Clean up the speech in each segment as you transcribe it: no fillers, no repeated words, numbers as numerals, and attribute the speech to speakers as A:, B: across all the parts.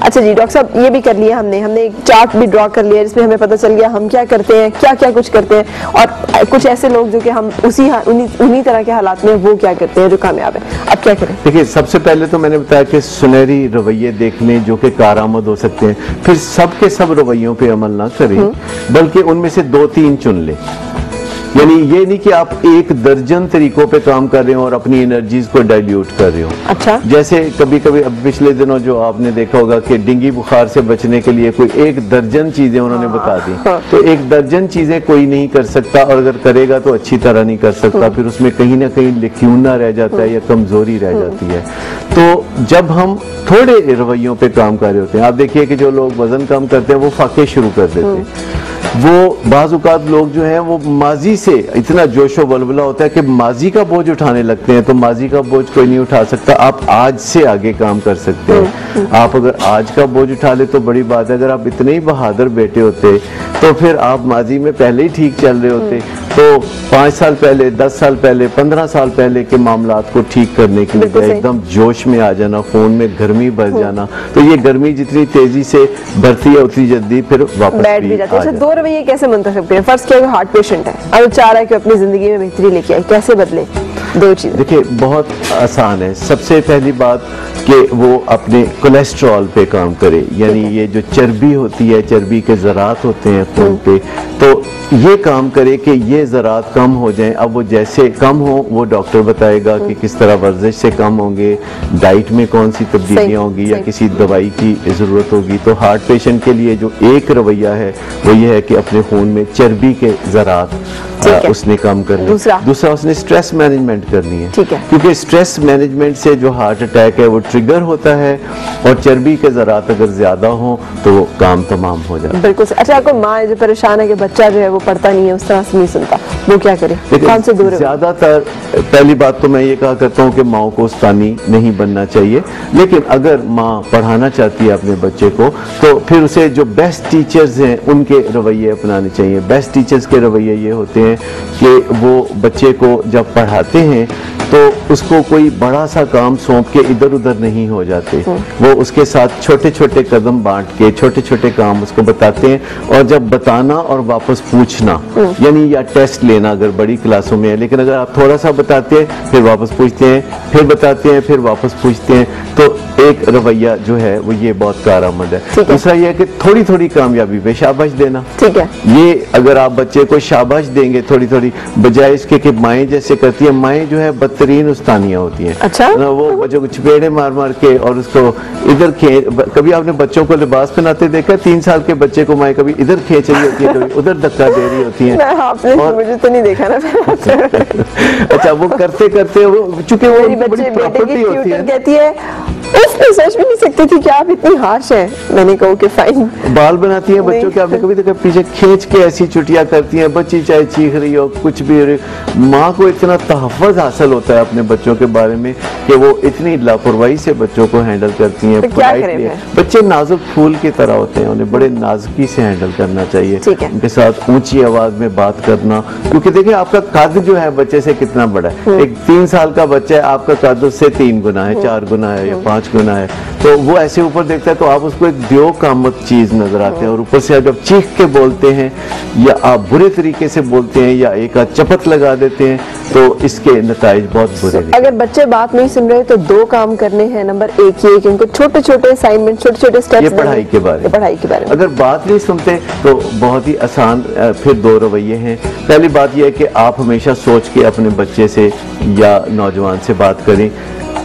A: अच्छा जी डॉक्टर साहब, ये भी कर लिया हमने एक चार्ट भी ड्रॉ कर लिया जिसमें हमें पता चल गया हम क्या करते हैं, क्या क्या कुछ करते हैं, और कुछ ऐसे लोग जो कि हम उन्हीं तरह के हालात में वो क्या करते हैं जो कामयाब है। अब क्या करें?
B: देखिए, सबसे पहले तो मैंने बताया कि सुनहरी रवैये देख लें जो कि कारआमद हो सकते हैं, फिर सब के सब रवैयों पे अमल ना करें, बल्कि उनमें से 2-3 चुन लें। यानी ये नहीं कि आप 1 दर्जन तरीकों पे काम कर रहे हो और अपनी एनर्जीज को डाइल्यूट कर रहे हो।
A: अच्छा।
B: जैसे कभी कभी अब पिछले दिनों जो आपने देखा होगा कि डेंगू बुखार से बचने के लिए कोई 1 दर्जन चीजें उन्होंने बता दी, तो 1 दर्जन चीजें कोई नहीं कर सकता, और अगर करेगा तो अच्छी तरह नहीं कर सकता, फिर उसमें कहीं ना कहीं लिक्यूना रह जाता है या कमजोरी रह जाती है। तो जब हम थोड़े रवैयों पे काम कर रहे होते हैं, आप देखिए कि जो लोग वजन कम करते हैं वो फाके शुरू कर देते हैं। वो बाज़ औक़ात लोग जो हैं वो माजी से इतना जोशो बलबला होता है कि माजी का बोझ उठाने लगते हैं, तो माजी का बोझ कोई नहीं उठा सकता। आप आज से आगे काम कर सकते हैं। आप अगर आज का बोझ उठा ले तो बड़ी बात है। अगर आप इतने ही बहादुर बेटे होते तो फिर आप माजी में पहले ही ठीक चल रहे होते, तो 5 साल पहले, 10 साल पहले, 15 साल पहले के मामलात को ठीक करने के लिए एकदम जोश में आ जाना, फोन में गर्मी भर जाना, तो ये गर्मी जितनी तेजी से बढ़ती है उतनी जल्दी फिर वापस
A: बैठ भी जाती है। अच्छा, 2 रवैये कैसे मंतखब करें? फर्स्ट क्या, हार्ट पेशेंट है, अब चाह रहा है कि अपनी जिंदगी में बेहतरी लेके आए, कैसे बदले? 2 चीजें देखिए
B: बहुत आसान है। सबसे पहली बात कि वो अपने कोलेस्ट्रॉल पे काम करे, यानी ये जो चर्बी होती है, चर्बी के ज़रात होते हैं खून पे, तो ये काम करे कि ये ज़रात कम हो जाएं। अब वो जैसे कम हो वो डॉक्टर बताएगा कि किस तरह वर्जिश से कम होंगे, डाइट में कौन सी तब्दीलियाँ होंगी या किसी दवाई की ज़रूरत होगी। तो हार्ट पेशेंट के लिए जो एक रवैया है वो ये है कि अपने खून में चर्बी के ज़रात उसने कम करने। दूसरा उसने स्ट्रेस मैनेजमेंट करनी है, क्योंकि स्ट्रेस मैनेजमेंट से जो हार्ट अटैक है वो ट्रिगर होता है, और चर्बी के ज़रात अगर ज्यादा हो तो वो काम तमाम हो जाता है।
A: बिल्कुल। अच्छा, आपको माँ जो परेशान है कि बच्चा जो है वो पढ़ता नहीं है, उस तरह से नहीं सुनता, वो क्या करे? कौन से दूर?
B: ज्यादातर पहली बात तो मैं ये कहा करता हूँ कि माँ को उस्तानी नहीं बनना चाहिए, लेकिन अगर माँ पढ़ाना चाहती है अपने बच्चे को तो फिर उसे जो बेस्ट टीचर्स हैं उनके रवैये अपनाने चाहिए। बेस्ट टीचर्स के रवैये ये होते हैं कि वो बच्चे को जब पढ़ाते हैं तो उसको कोई बड़ा सा काम सौंप के इधर उधर नहीं हो जाते, वो उसके साथ छोटे छोटे कदम बांट के छोटे छोटे काम उसको बताते हैं, और जब बताना और वापस पूछना, यानी या टेस्ट लेना अगर बड़ी क्लासों में है, लेकिन अगर आप थोड़ा सा बताते हैं फिर वापस पूछते हैं, फिर बताते हैं फिर वापस पूछते हैं, तो एक रवैया जो है वो ये बहुत कारआमद है। दूसरा ये है कि थोड़ी थोड़ी कामयाबी पे शाबाश देना।
A: ठीक है,
B: ये अगर आप बच्चे को शाबाश देंगे थोड़ी थोड़ी, बजाय इसके कि माएँ जैसे करती है, माएँ जो है बदतरीन उस्तानियाँ होती हैं।
A: अच्छा?
B: वो बच्चों को चपेड़े मार मार के और उसको इधर कभी आपने बच्चों को लिबास पहनाते देखा? 3 साल के बच्चे को माएँ कभी इधर खींच रही होती है, कभी उधर धक्का दे रही होती है।
A: और मुझे तो नहीं देखा ना।
B: अच्छा, वो करते करते वो चूंकि वो बड़ी प्रॉपर्टी होती है,
A: कहती है उसने सोच भी नहीं सकती थी कि आप इतनी हार्श हैं। मैंने कहा कि फाइन।
B: बाल बनाती है बच्चों के, आपने कभी देखा? पीछे खींच के ऐसी छुट्टियां करती हैं, बच्ची चाहे चीख रही हो कुछ भी हो रही, माँ को इतना तहफ़्फ़ुज़ हासिल होता है अपने बच्चों के बारे में कि वो इतनी लापरवाही से बच्चों को हैंडल करती हैं।
A: तो क्या करें?
B: बच्चे नाजुक फूल की तरह होते हैं, उन्हें बड़े नाजुकी से हैंडल करना चाहिए। उनके साथ ऊंची आवाज में बात करना, क्योंकि देखिए आपका कद जो है बच्चे से कितना बड़ा है। एक 3 साल का बच्चा है, आपका कद उससे 3 गुना है, 4 गुना है या 5 गुना है, तो वो ऐसे ऊपर देखता है तो आप उसको एक दियो कामत चीज नजर आते हैं, और ऊपर से जब चीख के बोलते हैं या आप बुरे तरीके से बोलते हैं या एक चपत लगा देते हैं तो इसके नताइज बहुत बुरे।
A: अगर बच्चे बात नहीं सुन रहे तो 2 काम करने हैं। नंबर 1 ये कि उनको छोटे छोटे असाइनमेंट, छोटे छोटे स्टेप्स,
B: ये पढ़ाई के बारे में। अगर बात नहीं सुनते तो बहुत ही आसान फिर 2 रवैये हैं। पहली बात यह है कि आप हमेशा सोच के अपने बच्चे से या नौजवान से बात करें।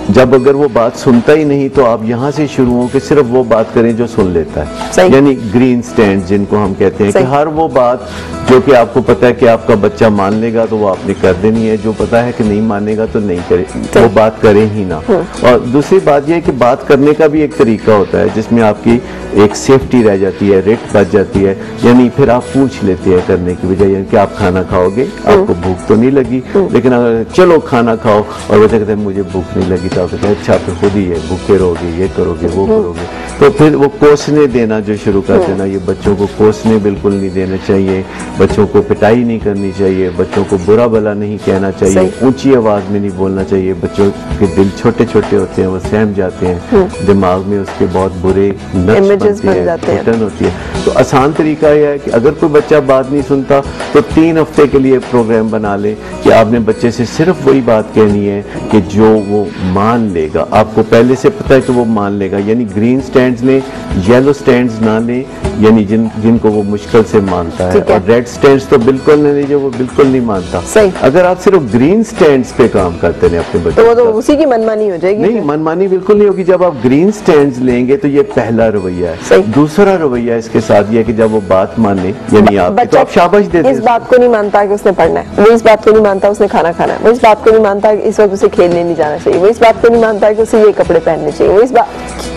B: जब अगर वो बात सुनता ही नहीं तो आप यहाँ से शुरू हो कि सिर्फ वो बात करें जो सुन लेता है, यानी ग्रीन स्टैंड जिनको हम कहते हैं, कि हर वो बात जो कि आपको पता है कि आपका बच्चा मान लेगा तो वो आपने कर देनी है, जो पता है कि नहीं मानेगा तो नहीं करे, वो बात करें ही ना। और दूसरी बात यह है कि बात करने का भी एक तरीका होता है जिसमें आपकी एक सेफ्टी रह जाती है, रेट बच जाती है, यानी फिर आप पूछ लेते हैं करने की बजाय, यानी कि आप खाना खाओगे, आपको भूख तो नहीं लगी, लेकिन अगर चलो खाना खाओ और बच्चा कहते हैं मुझे भूख नहीं लगी, तो आप कहते हैं अच्छा फिर खुद ही है, भूखे रहोगे, ये करोगे, वो करोगे, तो फिर वो कोसने देना जो शुरू कर देना। ये बच्चों को कोसने बिल्कुल नहीं देना चाहिए, बच्चों को पिटाई नहीं करनी चाहिए, बच्चों को बुरा भला नहीं कहना चाहिए, ऊंची आवाज में नहीं बोलना चाहिए। बच्चों के दिल छोटे छोटे होते हैं, वो सहम जाते हैं, दिमाग में उसके बहुत बुरे
A: इमेजेस बन जाते हैं,
B: पैटर्न होती है। तो आसान तरीका यह है कि अगर कोई बच्चा बात नहीं सुनता तो 3 हफ्ते के लिए प्रोग्राम बना ले कि आपने बच्चे से सिर्फ वही बात कहनी है कि जो वो मान लेगा। आपको पहले से पता है कि वो मान लेगा, यानी ग्रीन स्टैंड्स लें, येलो स्टैंड्स ना लें, यानी जिनको वो मुश्किल से मानता है, और रेड स्टैंड्स तो बिल्कुल नहीं लीजिए, वो बिल्कुल नहीं मानता। अगर आप सिर्फ ग्रीन स्टैंड्स पे काम करते हैं अपने बच्चे,
A: तो वो तो उसी की मनमानी हो जाएगी।
B: नहीं, मनमानी बिल्कुल नहीं होगी। जब आप ग्रीन स्टैंड्स लेंगे तो ये पहला रवैया है। दूसरा रवैया इसके साथ ये है कि जब वो बात माने, यानी तो आप शाबाश देते हैं।
A: इस बात को नहीं मानता कि उसने पढ़ना है, वो इस बात को नहीं मानता उसने खाना खाना है, वो इस बात को नहीं मानता कि इस वक्त उसे खेलने नहीं जाना चाहिए, वो इस बात को नहीं मानता कि उसे ये कपड़े पहनने चाहिए, वो इस बात,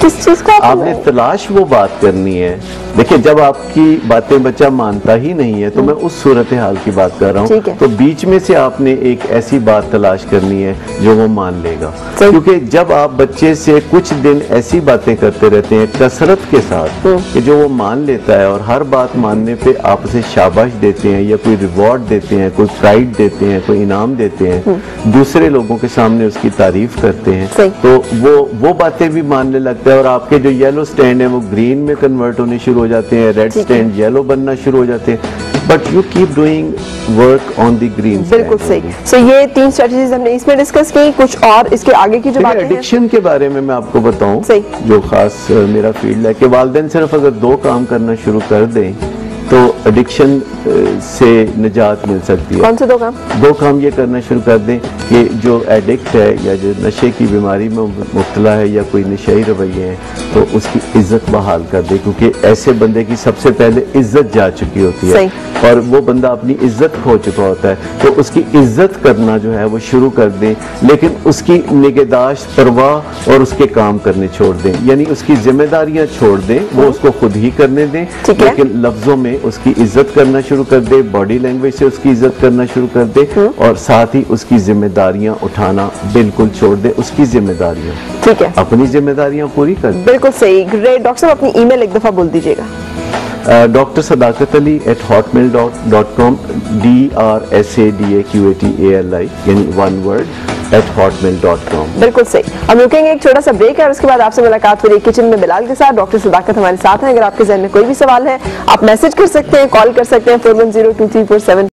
A: किस चीज को
B: आपने तलाश वो बात करनी है। देखिए, जब आपकी बातें बच्चा मानता ही नहीं है तो मैं उस सूरत हाल की बात कर रहा हूँ, तो बीच में से आपने एक ऐसी बात तलाश करनी है जो वो मान लेगा। क्योंकि जब आप बच्चे से कुछ दिन ऐसी बातें करते रहते हैं कसरत के साथ कि जो वो मान लेता है, और हर बात मानने पे आप उसे शाबाश देते हैं या कोई रिवॉर्ड देते हैं, कोई प्राइड देते हैं, कोई इनाम देते हैं, दूसरे लोगों के सामने उसकी तारीफ करते हैं, तो वो बातें भी मानने लगता है। और आपके जो येलो स्टैंड है वो ग्रीन में कन्वर्ट होने शुरू हो जाते हैं, रेड स्टैंड येलो बनना शुरू हो जाते हैं। But you keep doing work on the green.
A: बिल्कुल सही। सो ये 3 स्ट्रेटजीज हमने इसमें डिस्कस की। कुछ और इसके आगे की जो बातें हैं,
B: एडिक्शन के बारे में मैं आपको बताऊं, जो खास मेरा फील्ड है, कि वालिदैन सिर्फ अगर 2 काम करना शुरू कर दें तो एडिक्शन से निजात मिल सकती है।
A: कौन से 2 काम?
B: 2 काम ये करना शुरू कर दें कि जो एडिक्ट है या जो नशे की बीमारी में मुब्तला है या कोई नशेई रवैये हैं, तो उसकी इज्जत बहाल कर दे, क्योंकि ऐसे बंदे की सबसे पहले इज्जत जा चुकी होती है और वो बंदा अपनी इज्जत खो चुका होता है। तो उसकी इज्जत करना जो है वो शुरू कर दें, लेकिन उसकी निगहदाश्त, परवाह और उसके काम करने छोड़ दें, यानी उसकी जिम्मेदारियां छोड़ दें, वो उसको खुद ही करने दें, लेकिन लफ्जों में उसकी इज्जत करना शुरू कर दे, बॉडी लैंग्वेज से उसकी इज्जत करना शुरू कर दे, और साथ ही उसकी जिम्मेदारियां उठाना बिल्कुल छोड़ दे। उसकी जिम्मेदारियां,
A: ठीक है,
B: अपनी जिम्मेदारियां पूरी कर दे।
A: बिल्कुल सही। ग्रेट। डॉक्टर साहब, अपनी ईमेल एक दफा बोल दीजिएगा।
B: Dr. sadaqatali@hotmail.com, DRSADAQATALI, यानी 1 word @hotmail.com।
A: बिल्कुल सही। हम रुकेंगे, एक छोटा सा ब्रेक है और उसके बाद आपसे मुलाकात हो रही है किचन में बिलाल के साथ। डॉक्टर सदाकत हमारे साथ हैं। अगर आपके जहन में कोई भी सवाल है आप मैसेज कर सकते हैं, कॉल कर सकते हैं 41023447